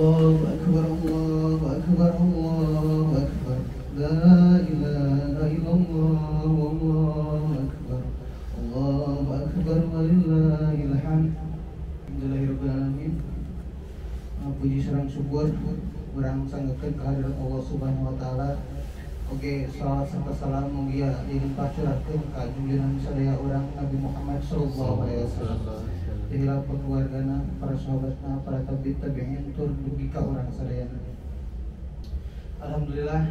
الله أكبر الله أكبر الله أكبر لا إله إلا الله والله أكبر الله أكبر ولله الحمد. Alhamdulillahirabbil alamin. Puji sareng syukur urang sanggekeun ka hadirat Allah Subhanahu wa taala. Oke, salawat serta salam mugia dilimpahkeun ka junjungan sadaya urang Nabi Muhammad sallallahu alaihi wasallam. Dihilap keluargana, para sahabatna, para tabi'in tur dugi ka urang sadayana. Alhamdulillah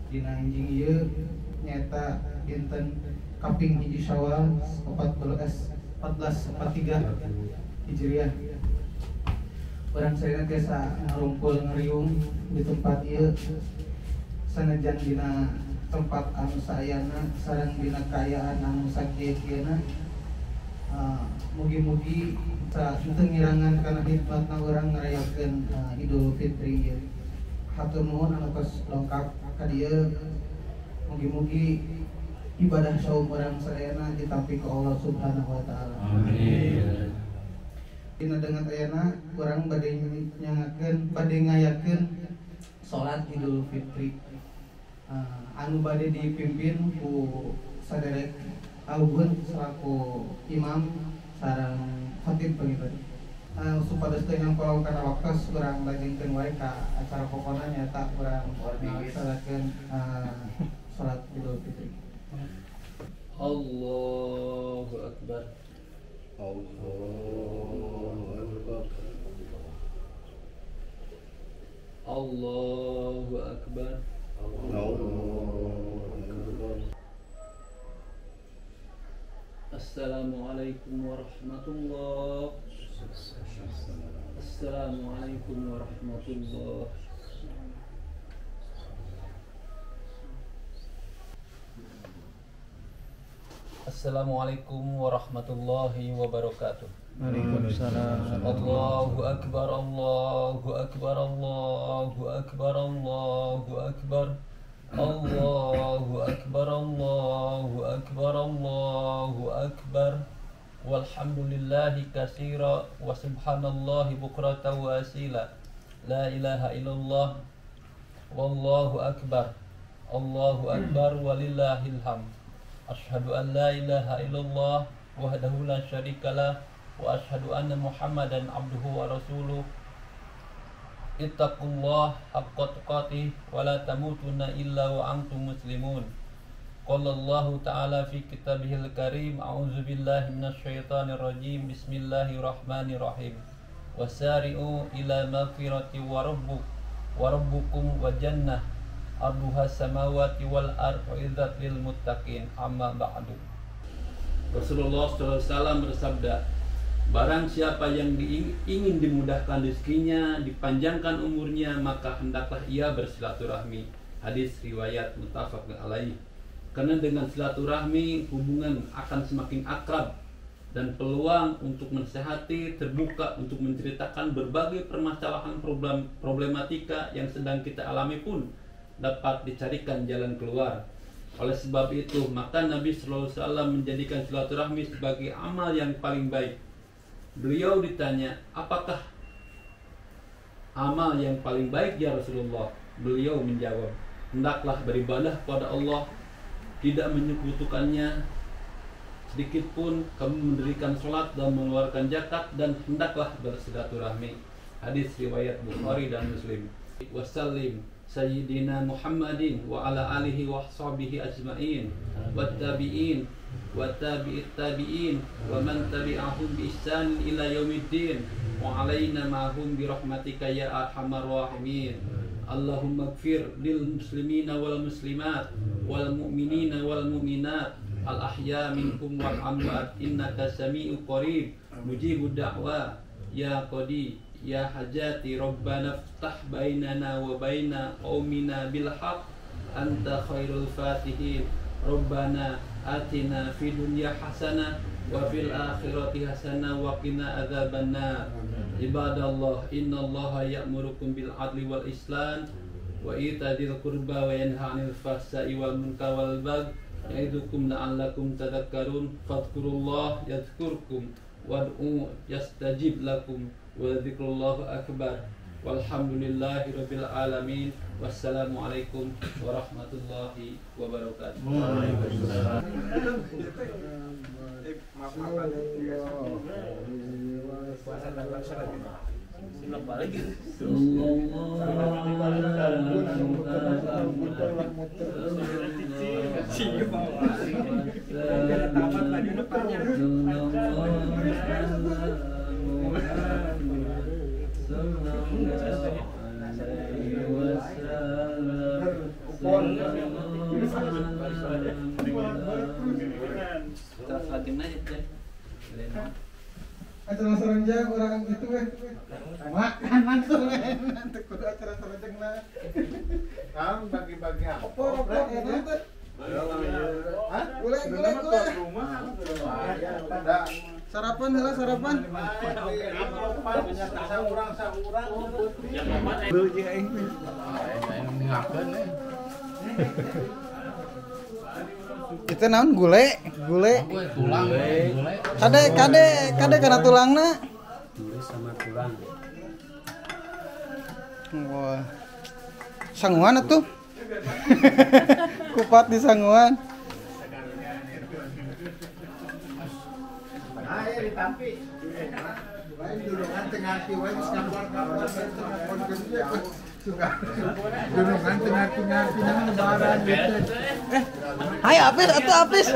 dina hijing ieu nyaeta dinten kaping hiji Syawal 1443 Hijriah. Urang sadayana tiasa ngarumpul ngeriung di tempat ieu sanajan dina tempat anu saayana sareng dina kaayaan anu sakieu-kieuna. Mugi-mugi teu ngirangan kana hikmatna urang ngarayakeun Idul Fitri ieu. Hatur nuhun anu tos lengkap ka dieu. Mugi-mugi ibadah saum urang sadayana ditampi ku Allah Subhanahu wa taala. Amin. Dina dengan ayana urang bade ngayakeun salat Idul Fitri. Anu bade dipimpin ku saderek Aluhun selaku imam sareng khatib begitu. Supados teu nyangkol kana waktos urang lajengkeun wae ka acara pokona nyata urang ngalaksanakeun salat Idul Fitri. Allahu Akbar. Allahu Akbar. Allahu Akbar. Allahu Akbar. Assalamualaikum warahmatullahi wabarakatuh. Assalamualaikum warahmatullahi Assalamualaikum warahmatullahi wabarakatuh. Waalaikumsalam. Allahu Akbar, Allahu Akbar, Allahu Akbar, Allahu Akbar. Allahu Akbar, Allahu Akbar, Allahu Akbar. Walhamdulillahi katsira wa subhanallahi bukratan wa asila. La ilaha illallah. Wallahu akbar. Allahu akbar walillahil hamd. Asyhadu an la ilaha illallah wahdahu la syarikalah wa asyhadu anna Muhammadan abduhu wa rasuluh. Ittaqullah haqqa tuqatih wa la tamutunna illa wa antum muslimun. Qala Allah ta'ala fi kitabihil karim, a'udzu billahi minasyaitonir rajim. Bismillahirrahmanirrahim. Wasari'u ila maghfirati wa rabbukum wa jannah arduha samawati wal ardu iddat lil muttaqin. Amma ba'du. Rasulullah SAW bersabda, barang siapa yang ingin dimudahkan rezekinya, dipanjangkan umurnya, maka hendaklah ia bersilaturahmi. Hadis riwayat muttafaq alaih. Karena dengan silaturahmi hubungan akan semakin akrab dan peluang untuk menasehati terbuka untuk menceritakan berbagai permasalahan problematika yang sedang kita alami pun dapat dicarikan jalan keluar. Oleh sebab itu, maka Nabi SAW menjadikan silaturahmi sebagai amal yang paling baik. Beliau ditanya, apakah amal yang paling baik ya Rasulullah? Beliau menjawab, hendaklah beribadah kepada Allah, tidak menyekutukannya sedikit pun, kamu mendirikan sholat dan mengeluarkan zakat, dan hendaklah bersilaturahmi. Hadis riwayat Bukhari dan Muslim. Wassalim Sayyidina Muhammadin wa ala alihi wa sahbihi ajma'in wa tabi'in wa tabi'it tabi'in wa man tabi'ahum bi ihsan ila yaumiddin wa alaina ma'hum bi rahmatika ya arhamar rahimin. Allahumma ighfir lil muslimina wal muslimat wal mu'minina wal mu'minat al ahya minkum wal amwat innaka sami'u qarib mujibud da'wa ya qadi ya hajati rabbana ftah bainana wa baina qaumina bil haqq anta khairul fatihin rabbana atina fid dunya hasanah wa fil akhirati hasanah wa qina adzabannar. Ibadallah, innallaha ya'murukum bil adli wal ihsan wa itadzil qurba wa yanha 'anil fahsai wal munkar wal baghi ya'idukum la'allakum tadhakkarun. Fadhkurullah yadhkurkum wad'u yastajib lakum wa dzikrullahu akbar Walhamdulillahirabbil alamin. Wassalamualaikum warahmatullahi wabarakatuh. Acara serenjang orang itu makan langsung nanti kudu acara serenjang lah. Kamu bagi-bagi apa? Opor enak. Gulai. Sarapan heula sarapan. Kita naon gulai. Tulang. Kade kana tulangna. Sama tulang. Wah. Sanguan atuh. Kupat di sanguan. Ayo ditampi. Lain dulungan tengah kiwai sekarang suka. Dulungan tengah nang lebaran gitu. Hai Apis atuh Apis.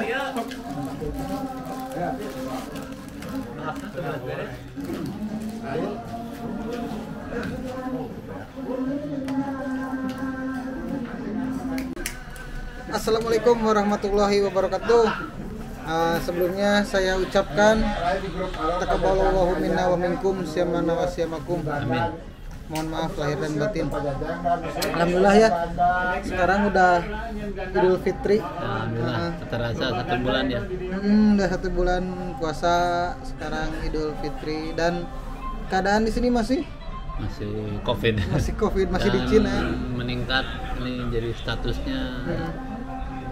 Assalamualaikum warahmatullahi wabarakatuh. Sebelumnya saya ucapkan taqabbalallahu minna wa minkum syamana wa syamakum. Amin. Mohon maaf lahir dan batin. Alhamdulillah ya. Sekarang udah Idul Fitri. Alhamdulillah, terasa 1 bulan ya. Udah 1 bulan puasa, sekarang Idul Fitri dan keadaan di sini masih Covid. Masih di Cina. Meningkat ini jadi statusnya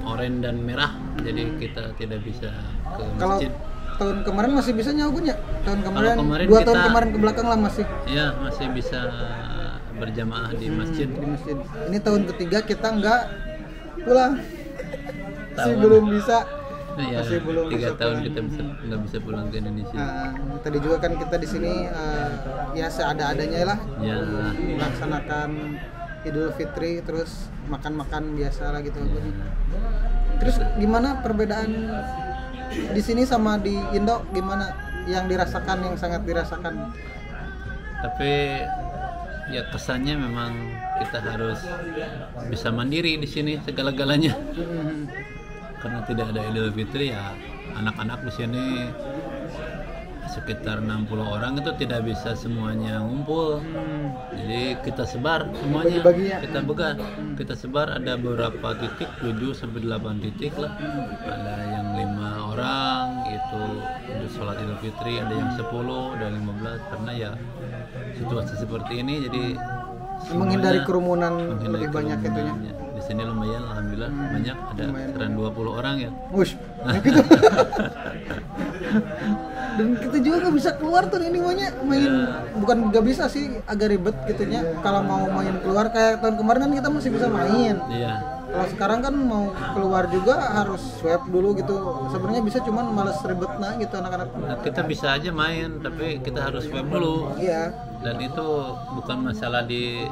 oranye dan merah. Jadi kita tidak bisa ke Kalau masjid. tahun kemarin masih bisa nyaubun ya? Tahun kemarin, kemarin 2 tahun kita- kemarin ke belakang lah masih Iya, masih bisa berjamaah di masjid. di masjid. Ini tahun ketiga kita nggak pulang. Masih Tahun. belum bisa. Ya, Masih belum 3 bisa tahun pulang. kita nggak bisa pulang ke Indonesia. Tadi juga kan kita di sini ya seada-adanya lah Ya, melaksanakan Idul Fitri, terus makan-makan biasa lah gitu. ya. Terus gimana perbedaan di sini sama di Indo, gimana yang dirasakan, yang sangat dirasakan? Tapi ya kesannya memang kita harus bisa mandiri di sini segala-galanya. Karena tidak ada Idul Fitri ya anak-anak di sini sekitar 60 orang itu tidak bisa semuanya ngumpul. Jadi kita sebar semuanya. Bagi-bagi ya? Kita sebar ada beberapa titik, 7 sampai 8 titik lah. Ada yang 5 orang itu untuk sholat Idul Fitri, ada yang 10, ada 15 karena ya situasi seperti ini jadi Menghindari semuanya kerumunan menghindari lebih banyak kerumunan. itunya. Di sini lumayan alhamdulillah banyak, ada lumayan. sekitar 20 orang ya. Wush, gitu. Dan kita juga nggak bisa keluar tuh ini main bukan nggak bisa sih, agak ribet gitunya. Kalau mau main keluar kayak tahun kemarin kan kita masih bisa main. Iya. Kalau sekarang kan mau keluar juga harus swab dulu gitu. Sebenarnya bisa, cuman males ribet gitu anak-anak. Nah, kita bisa aja main tapi kita harus swab dulu. Iya. Dan itu bukan masalah di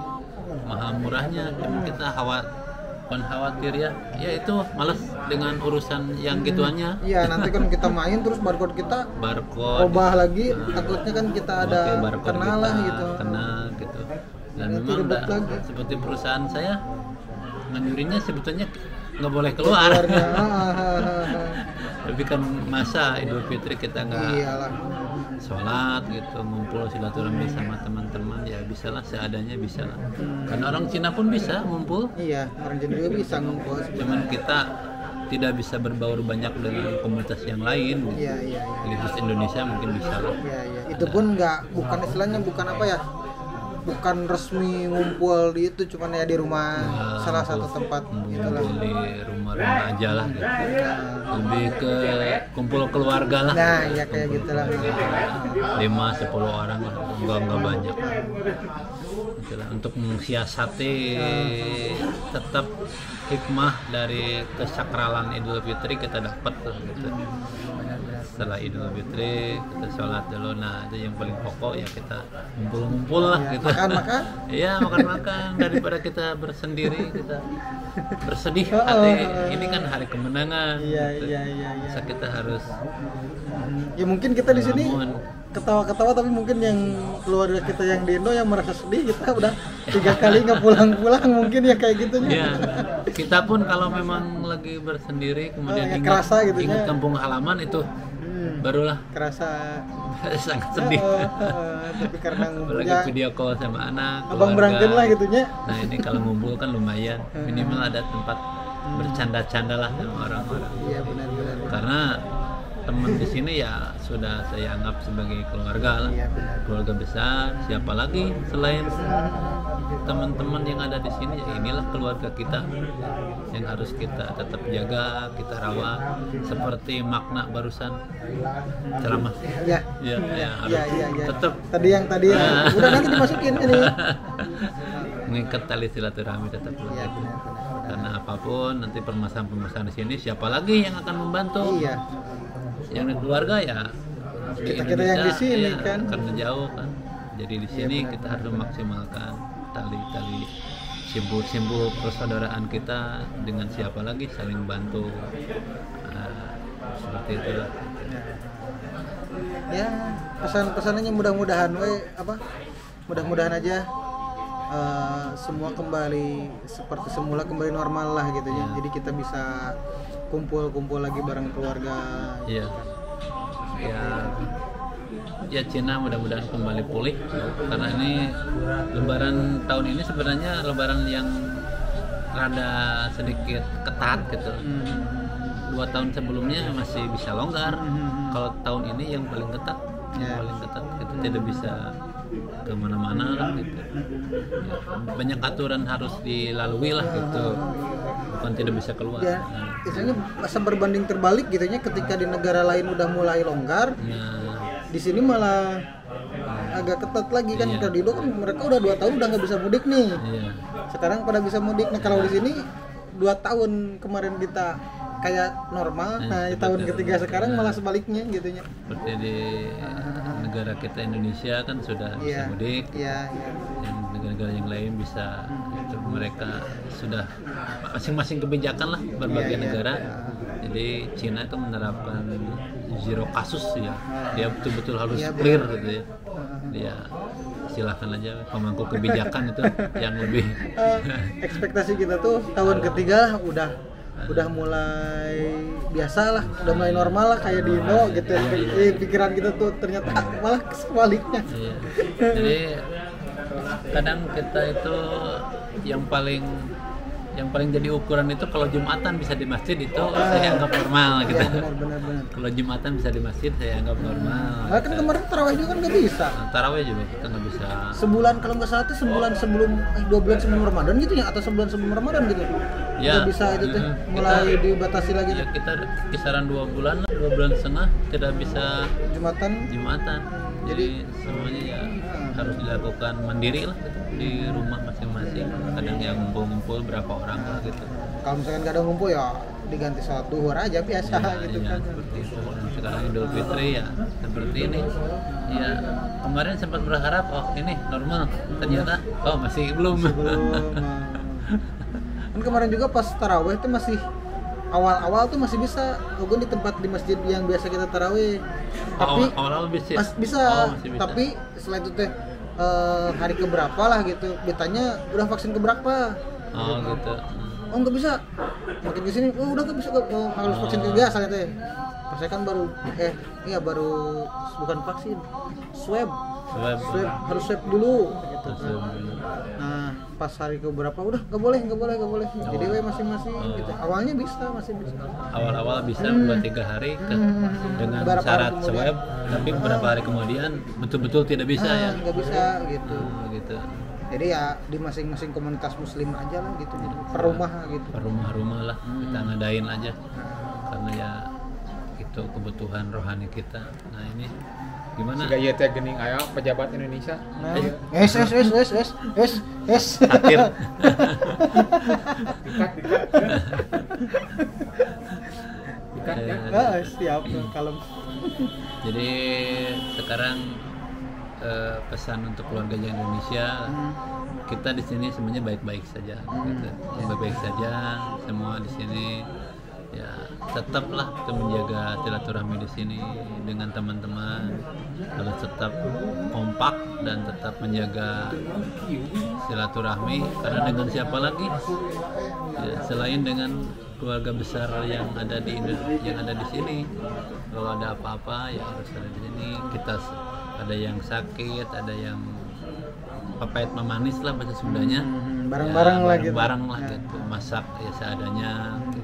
maha murahnya, cuma kita khawatir ya itu males dengan urusan yang gituannya. Iya, nanti kan kita main terus barcode kita Barcode ubah lagi, takutnya kan kita ada pakai barcode kena kita, lah gitu. kena gitu. Dan Nanti memang ribet udah lagi. seperti perusahaan saya nganjurinnya sebetulnya nggak boleh keluar. Keluarnya, Tapi kan masa Idul Fitri kita nggak iyalah. sholat gitu, ngumpul silaturahmi sama teman-teman, ya bisalah seadanya bisalah. Karena orang Cina pun bisa ngumpul, Iya, orang Jepang juga bisa ngumpul. cuman kita tidak bisa berbaur banyak dengan komunitas yang lain gitu. Iya. Jadi khusus Indonesia mungkin bisa lah. Iya. Itu pun bukan istilahnya, bukan apa ya? bukan resmi ngumpul di itu, cuman ya di rumah salah satu tempat itulah. Ngumpul di rumah-rumah aja lah gitu. Lebih ke kumpul keluarga lah. Nah, ya kayak gitulah. 5-10 orang lah, enggak banyak. Itulah untuk mensiasati tetap hikmah dari kesakralan Idul Fitri kita dapat lah gitu. Setelah Idul Fitri kita sholat dulu, nah itu yang paling pokok ya, kita ngumpul-ngumpul lah gitu. Makan-makan. Iya, makan-makan daripada kita bersendiri, kita bersedih hati. Ini kan hari kemenangan. Iya. Masa kita harus Ya mungkin kita di sini ngelamun. ketawa-ketawa, tapi mungkin yang keluarga kita yang di Indo yang merasa sedih, kita udah 3 kali nggak pulang-pulang mungkin ya kayak gitunya. Ya, kita pun kalau memang lagi bersendiri kemudian ya, ingat, kerasa gitu ingat ya. kampung halaman itu barulah Kerasa sangat sedih. tapi karena Apalagi ngumpulnya video call sama anak, abang keluarga. berangkat lah gitunya. Nah ini kalau ngumpul kan lumayan, minimal ada tempat bercanda-canda lah sama orang-orang. Iya benar-benar. Karena teman di sini ya sudah saya anggap sebagai keluarga lah, Iya, benar. keluarga besar. Siapa lagi selain teman-teman yang ada di sini? Ya inilah keluarga kita yang harus kita tetap jaga, kita rawat. Seperti makna barusan ceramah. Ya. Ya, harus Iya. tetap Tadi yang udah nanti dimasukin ini. mengikat tali silaturahmi tetap Iya begitu. benar. Karena apapun nanti permasalahan-permasalahan di sini, siapa lagi yang akan membantu? Iya. Yang di keluarga ya di Kita yang di Indonesia, sini ya, kan. karena jauh kan. Jadi di sini kita harus memaksimalkan tali-tali simbol persaudaraan kita dengan siapa lagi, saling bantu. Seperti itu. Ya, pesan-pesannya mudah-mudahan mudah-mudahan aja semua kembali seperti semula, kembali normal lah gitu ya. Jadi kita bisa kumpul-kumpul lagi bareng keluarga. Iya. Ya Cina mudah-mudahan kembali pulih, karena ini lebaran tahun ini sebenarnya lebaran yang rada sedikit ketat gitu. 2 tahun sebelumnya masih bisa longgar. Kalau tahun ini yang paling ketat, kita tidak bisa kemana-mana lah gitu. Ya, banyak aturan harus dilalui lah gitu, bukan tidak bisa keluar. Ya, istilahnya masa berbanding terbalik gitu ya, ketika di negara lain udah mulai longgar, di sini malah agak ketat lagi kan. Kalau di Indo kan mereka udah 2 tahun udah nggak bisa mudik nih. Sekarang pada bisa mudik. Nah kalau di sini 2 tahun kemarin kita kayak normal, nah di tahun ketiga sekarang malah sebaliknya gitu ya. Seperti di negara kita Indonesia kan sudah bisa mudik. Iya. Yang negara-negara yang lain bisa, itu mereka sudah masing-masing kebijakan lah berbagai negara. Jadi Cina itu menerapkan zero kasus ya, dia betul-betul harus clear gitu ya. Dia silakan aja pemangku kebijakan itu yang lebih. Ekspektasi kita tuh tahun ketiga udah mulai biasa lah, udah mulai normal lah kayak di Indo gitu. Pikiran kita tuh ternyata malah sebaliknya. Jadi kadang kita itu yang paling jadi ukuran itu kalau Jumatan bisa di masjid itu saya anggap normal gitu. Benar. Kalau Jumatan bisa di masjid saya anggap normal. Nah, kan kemarin tarawih juga kan nggak bisa. Tarawih juga kita nggak bisa. Sebulan kalau nggak salah itu sebulan sebelum 2 bulan sebelum Ramadan gitu ya, atau sebulan sebelum Ramadan gitu. Ya. Nggak bisa itu tuh mulai dibatasi lagi. Ya kita kisaran 2 bulan lah, 2 bulan setengah tidak bisa Jumatan. Jadi semuanya ya harus dilakukan mandiri lah gitu, di rumah masing-masing. Kadang yang ngumpul berapa orang lah gitu. Kalau misalkan nggak ada ngumpul ya diganti sholat duhur aja biasa gitu kan. Seperti itu. Dan sekarang Idul Fitri ya seperti ini. Ya kemarin sempat berharap ini normal, ternyata masih belum. Kan kemarin juga pas tarawih itu masih awal-awal tuh masih bisa gue di tempat di masjid yang biasa kita tarawih. Tapi awal-awal bisa. masih bisa. Tapi setelah itu teh hari keberapa lah gitu ditanya udah vaksin keberapa. Gitu. Nggak bisa. Makin kesini udah nggak bisa, harus vaksin ketiga saya teh. Saya kan baru baru bukan vaksin, swab harus swab dulu gitu. gitu. Zoom. Nah pas hari keberapa udah nggak boleh. Jadi we masing-masing gitu. Awalnya masih bisa. Awal-awal bisa 2-3 hari dengan Beberapa hari syarat kemudian. swab, tapi beberapa hari kemudian betul-betul tidak bisa ya. Nggak bisa gitu. Gitu. Jadi ya di masing-masing komunitas muslim aja lah gitu. Per rumah gitu. Per rumah-rumah lah kita ngadain aja. Karena ya itu kebutuhan rohani kita. Nah ini gimana? Jika ieu teh geuning aya pejabat Indonesia. Nah, es. Akhir. Dikat ya. Siap kalau Jadi sekarang pesan untuk keluarga Indonesia, kita di sini semuanya baik-baik saja, gitu. Baik-baik saja semua di sini. Ya tetaplah kita menjaga silaturahmi di sini dengan teman-teman, harus tetap kompak dan tetap menjaga silaturahmi. Karena dengan siapa lagi? Ya, selain dengan keluarga besar yang ada di sini. Kalau ada apa-apa ya harus ada di sini. Kita ada yang sakit, ada yang papait memanis lah bahasa Sundanya. bareng-bareng Ya, lah gitu. bareng lah gitu. Masak ya seadanya. Gitu.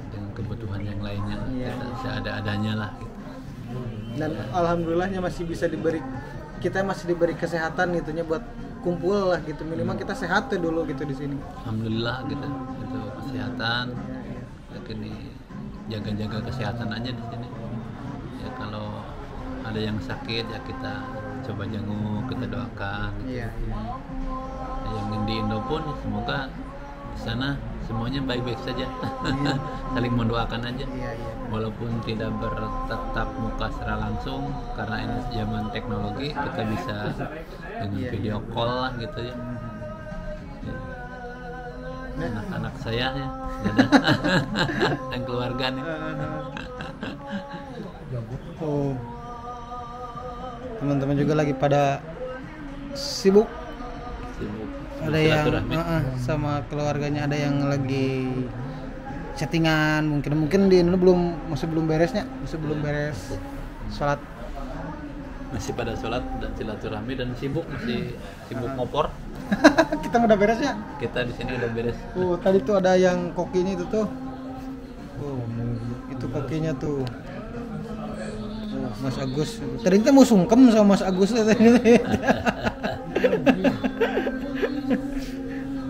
Dengan kebutuhan yang lainnya Iya. kita seada-adanya lah. Gitu. Dan alhamdulillahnya kita masih diberi kesehatan gitunya buat kumpul lah gitu, minimal kita sehat tuh dulu gitu di sini. Alhamdulillah gitu. Itu kesehatan. Ini jaga-jaga kesehatan aja di sini. Ya kalau ada yang sakit ya kita coba jenguk, kita doakan. Iya. Yang di Indo pun semoga di sana semuanya baik-baik saja. Saling mendoakan aja. Iya. Walaupun tidak bertatap muka secara langsung karena ini zaman teknologi, kita bisa dengan video call lah gitu ya. Anak-anak saya ya dan keluarga nih. Oh. Teman-teman juga lagi pada sibuk. Ada yang Silaturahmi. sama keluarganya, ada yang lagi chattingan, mungkin di Indonesia masih belum beres sholat. Masih pada sholat dan silaturahmi dan masih sibuk ngopor. Kita udah beres ya. Kita di sini udah beres. Oh, tadi tuh ada yang kokinya itu tuh. Oh, itu kokinya tuh. Oh, Mas Agus. Ternyata mau sungkem sama Mas Agus tuh.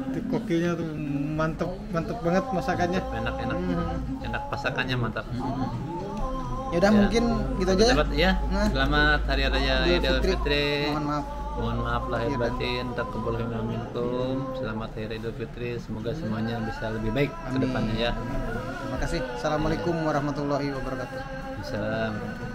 Itu kokinya tuh mantep banget masakannya. Enak masakannya mantap. Yaudah, mungkin gitu aja. Selamat ya. Nah. Selamat Hari Raya Idul Fitri. Mohon maaf. Lahir batin, taqabbal minkum. Selamat Hari Raya Idul Fitri. Semoga semuanya bisa lebih baik ke depannya ya. Terima kasih. Assalamualaikum warahmatullahi wabarakatuh. Assalamualaikum.